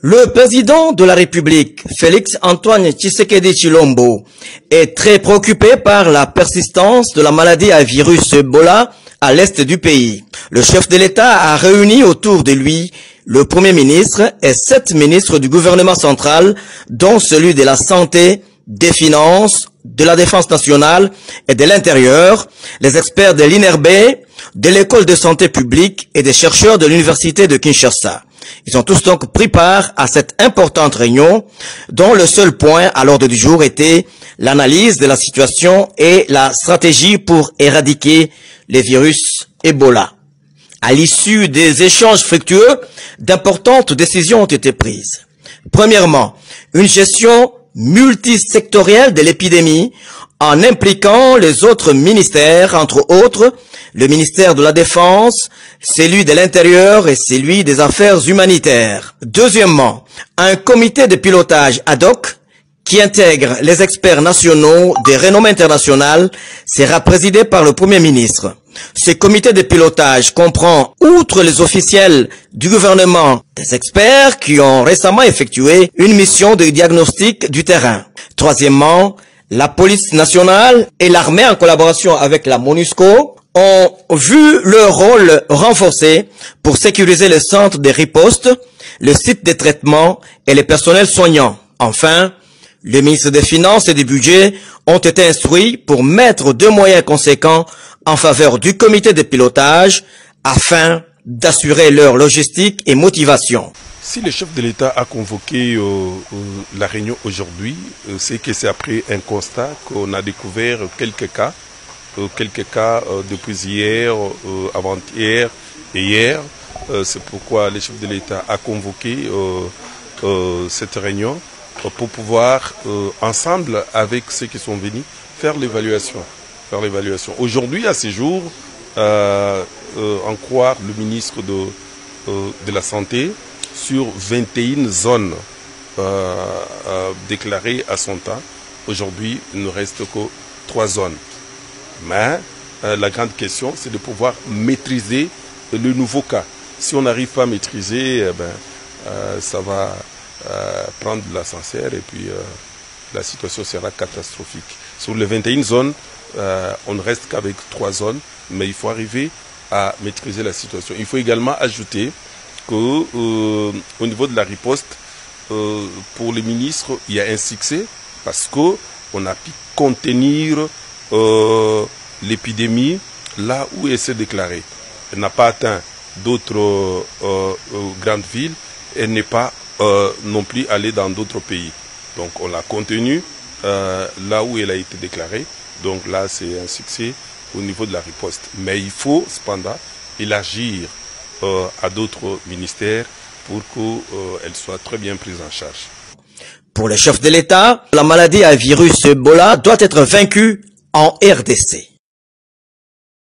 Le président de la République, Félix Antoine Tshisekedi Tshilombo, est très préoccupé par la persistance de la maladie à virus Ebola à l'est du pays. Le chef de l'État a réuni autour de lui le Premier ministre et 7 ministres du gouvernement central, dont celui de la Santé, des Finances, de la Défense nationale et de l'Intérieur, les experts de l'INRB, de l'École de santé publique et des chercheurs de l'Université de Kinshasa. Ils ont tous donc pris part à cette importante réunion dont le seul point à l'ordre du jour était l'analyse de la situation et la stratégie pour éradiquer les virus Ebola. À l'issue des échanges fructueux, d'importantes décisions ont été prises. Premièrement, une gestion multisectorielle de l'épidémie en impliquant les autres ministères, entre autres le ministère de la Défense, celui de l'Intérieur et celui des Affaires humanitaires. Deuxièmement, un comité de pilotage ad hoc qui intègre les experts nationaux de renommée internationale sera présidé par le Premier ministre. Ce comité de pilotage comprend, outre les officiels du gouvernement, des experts qui ont récemment effectué une mission de diagnostic du terrain. Troisièmement, la police nationale et l'armée en collaboration avec la MONUSCO ont vu leur rôle renforcé pour sécuriser les centres de riposte, le site de traitement et les personnels soignants. Enfin, les ministres des Finances et du Budget ont été instruits pour mettre des moyens conséquents en faveur du comité de pilotage afin d'assurer leur logistique et motivation. Si le chef de l'État a convoqué la réunion aujourd'hui, c'est que c'est après un constat qu'on a découvert quelques cas depuis hier, avant-hier et hier. C'est pourquoi le chef de l'État a convoqué cette réunion pour pouvoir, ensemble avec ceux qui sont venus, faire l'évaluation. Aujourd'hui, à ce jour, en croire le ministre de la Santé, sur 21 zones déclarées à son temps, aujourd'hui, il ne reste que 3 zones. Mais la grande question, c'est de pouvoir maîtriser le nouveau cas. Si on n'arrive pas à maîtriser, ça va prendre de l'ascenseur et puis la situation sera catastrophique. Sur les 21 zones, on ne reste qu'avec 3 zones, mais il faut arriver à maîtriser la situation. Il faut également ajouter qu'au niveau de la riposte, pour les ministres, il y a un succès parce qu'on a pu contenir l'épidémie là où elle s'est déclarée. Elle n'a pas atteint d'autres grandes villes, elle n'est pas non plus allée dans d'autres pays. Donc on l'a contenue là où elle a été déclarée. Donc là, c'est un succès au niveau de la riposte. Mais il faut cependant élargir à d'autres ministères pour qu'elle soit très bien prise en charge. Pour le chef de l'État, la maladie à virus Ebola doit être vaincue en RDC.